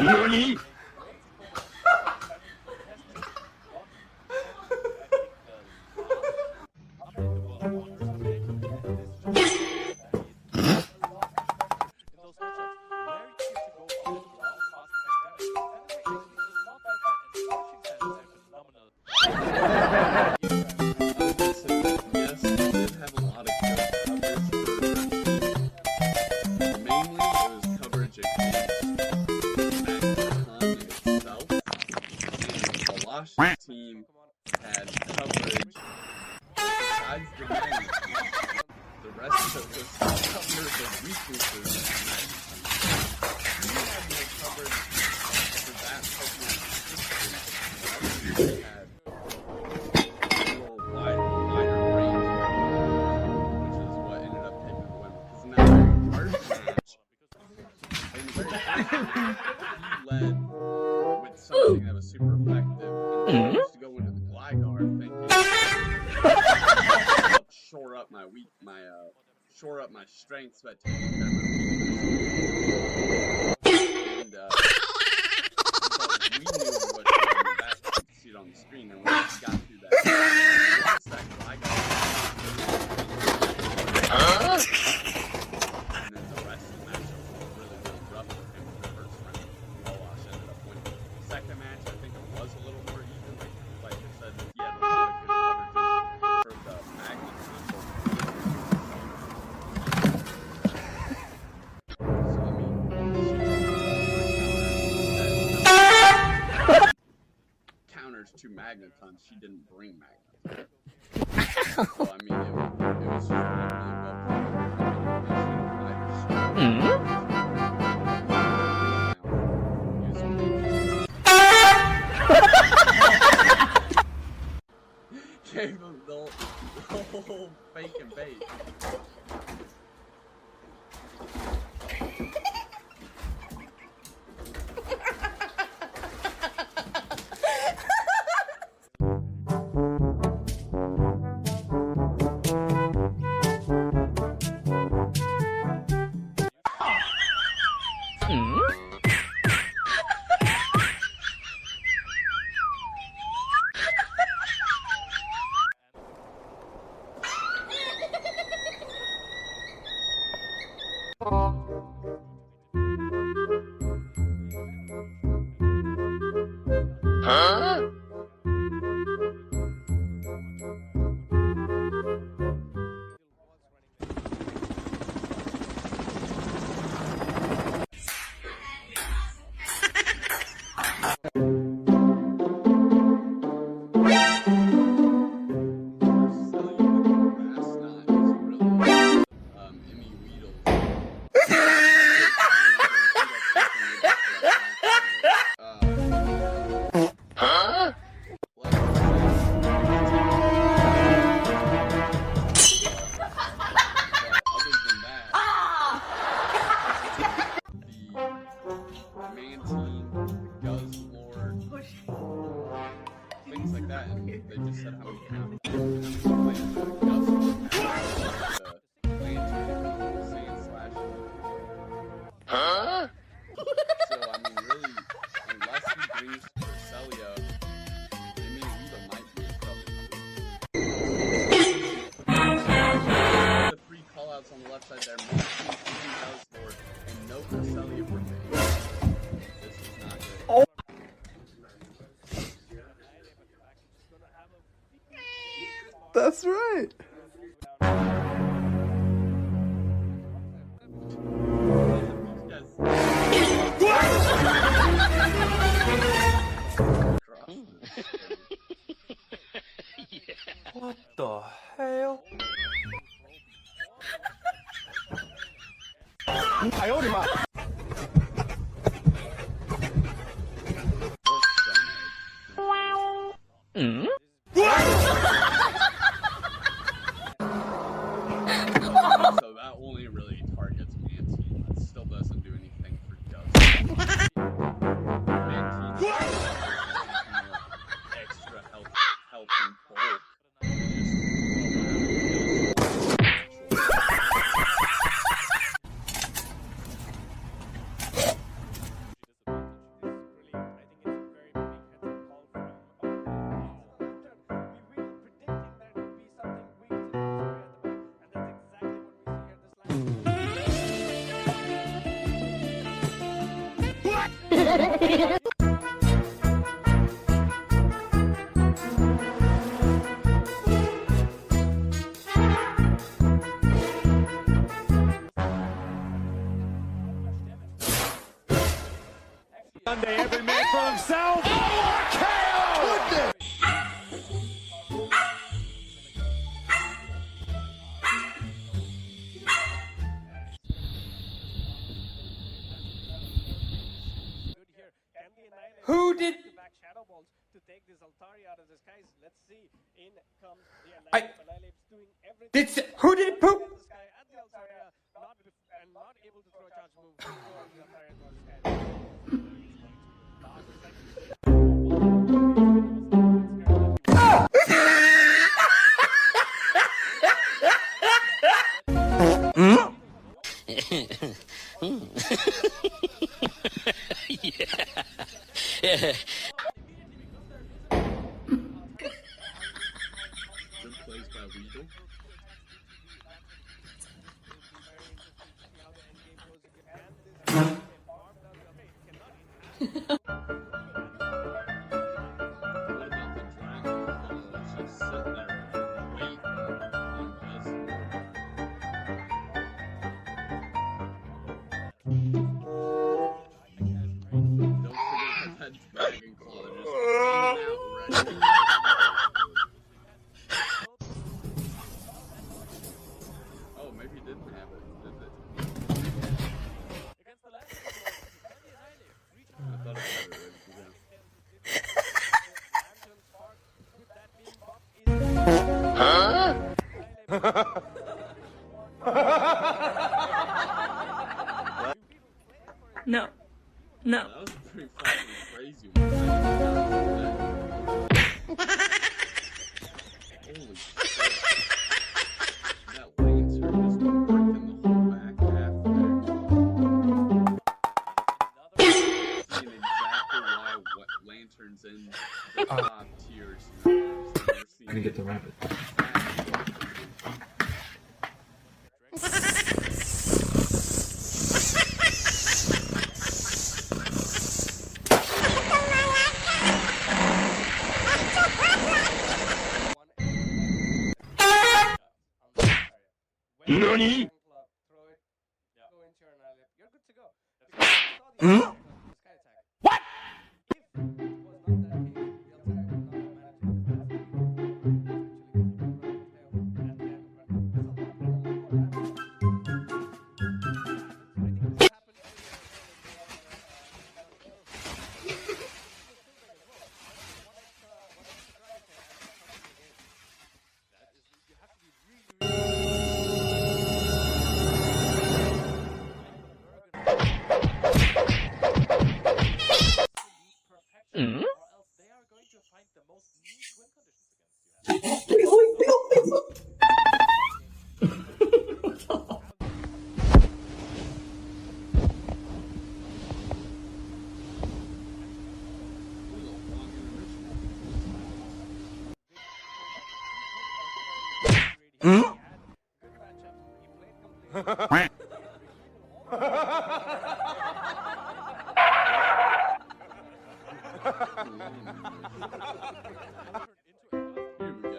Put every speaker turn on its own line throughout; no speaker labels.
NANI?!
Team had coverage besides the men. The rest of us covered the weaknesses of men. We had no coverage for that segment. We had a little wider range, which is what ended up taking the win. Because in that very first match, he led with something that was super effective. I used to go into the Gligar thinking shore up my strengths by taking care of my weaknesses. And we knew what the best to see it on the screen, and when we got through that, once that Gligar, and then the rest of the match was really, really rough for him in the first round. Wallace ended up winning. The second match, I think it was a little more even. Like I said, he had a lot of good coverages for the Magnet Console. So, I mean, counters to Magneton, she didn't bring Magneton. So, I mean, it was just really gave him the whole fake and bait.
Huh?
Things like that, and they just said how many counts.
Huh?
So, I mean, really, unless he brings Cresselia, Jimmy Rita might be in trouble. The three callouts on the left side there, Manteam, Lord, and no Cresselia for me. This is not good.
Oh. That's right.
What the hell?
哎呦我的妈！
Mm?
Sunday, every man for himself.
Who did?
Back shadow balls to take this Altari out of the skies. Let's see. In comes the Annihilape's doing everything.
Who did poop?
The sky at the Altaria, not able to throw a charge move before the Altaria goes sky.
Good plays by Weedle. What about the dragon? Let's just sit there and wait on us. Don't forget that dragon claw. They're just hanging out ready. Oh, maybe he didn't have it, did it? I thought I had it ready to go.
No. No.
That was pretty fucking crazy. When Holy shit. That lane turn just breaking the whole back half there. Seeing exactly why what lanterns in the top tiers. I'm
gonna get the rabbit.
NANI?!
What?
Here we go.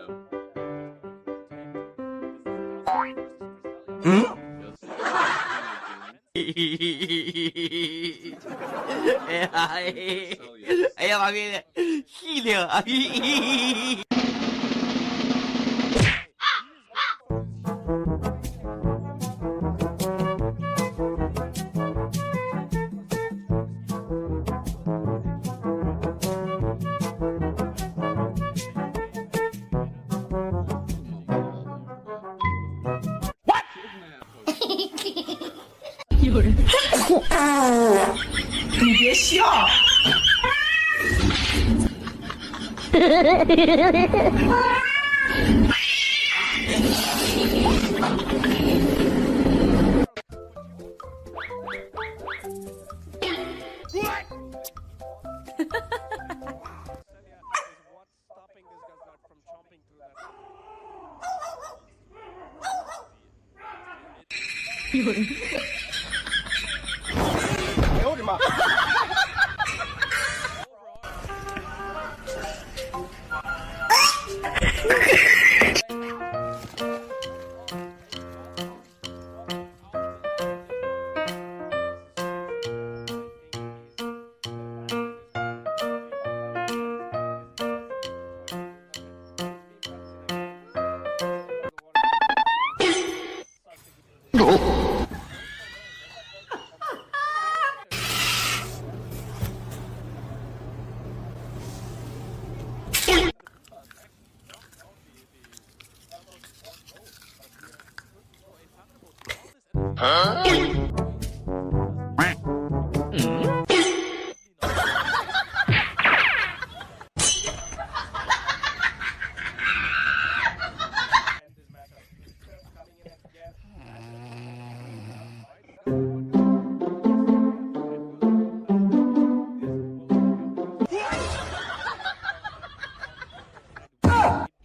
Ay, makita. Hilo.
Kidnap
有人。
你别笑。
哎呦我的妈！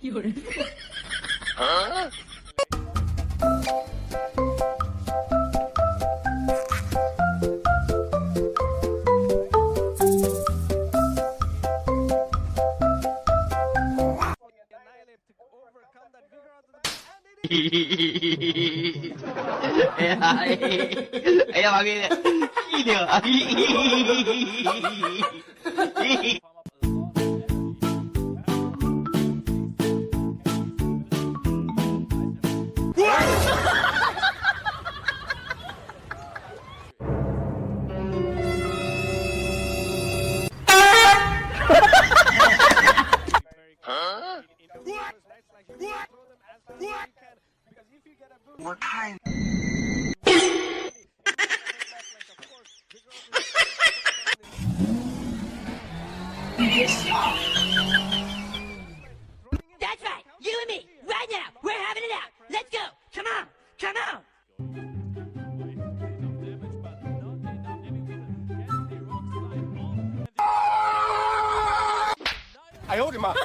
有人。
哎呀妈逼的，细听啊！
What kind?
That's right. You and me, right now. We're having it out. Let's go. Come on. Come on.
I owed him up.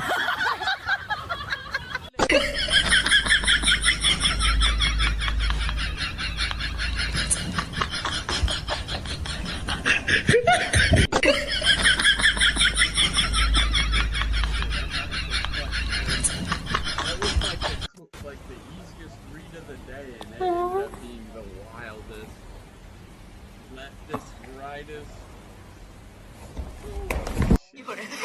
Like the easiest read of the day, and it ended up being the wildest, leftist, rightist.
Crazy.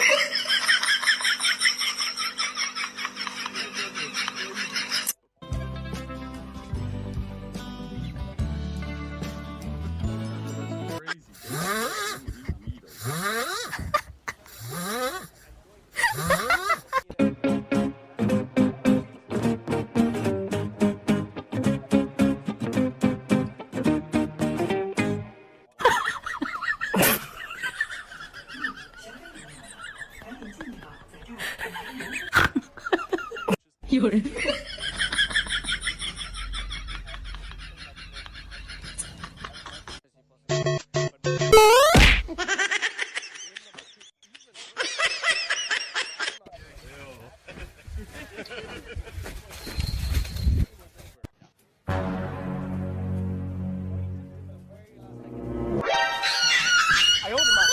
有人。
I owed him up.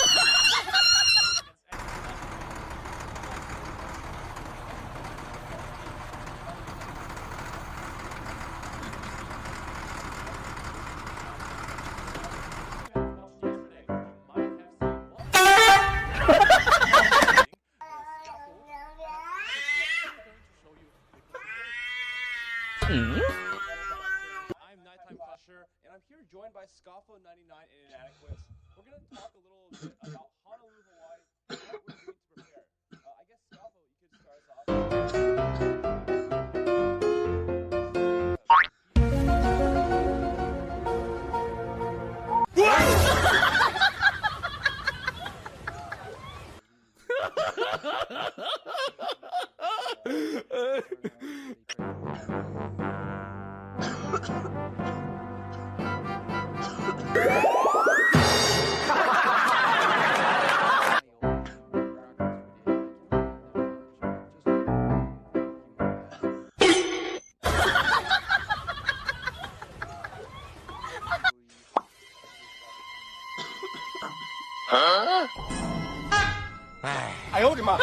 I'm Nighttime Crusher, and I'm here joined by Scoffo99 and Inadequates. We're going to talk a little bit about Honolulu, Hawaii, and what we're doing to prepare. I guess, Scoffo, you could start us off.
Huh? I owed him up.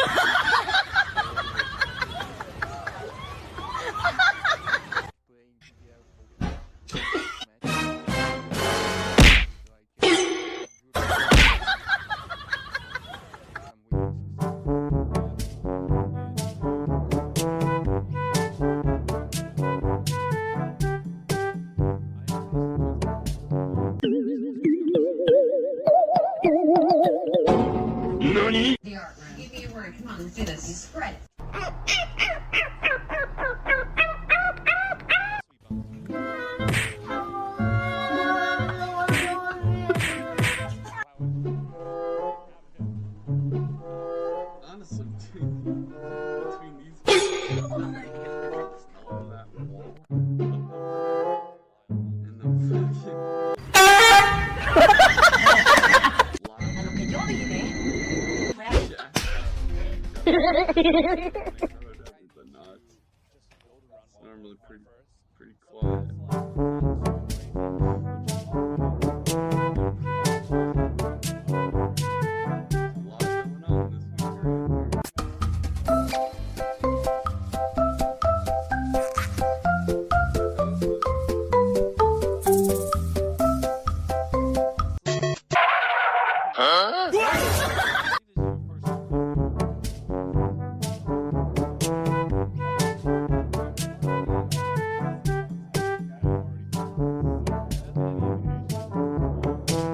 The artwork. Give me a word. Come on, let's do this. You spread it.
But not. It's normally pretty quiet.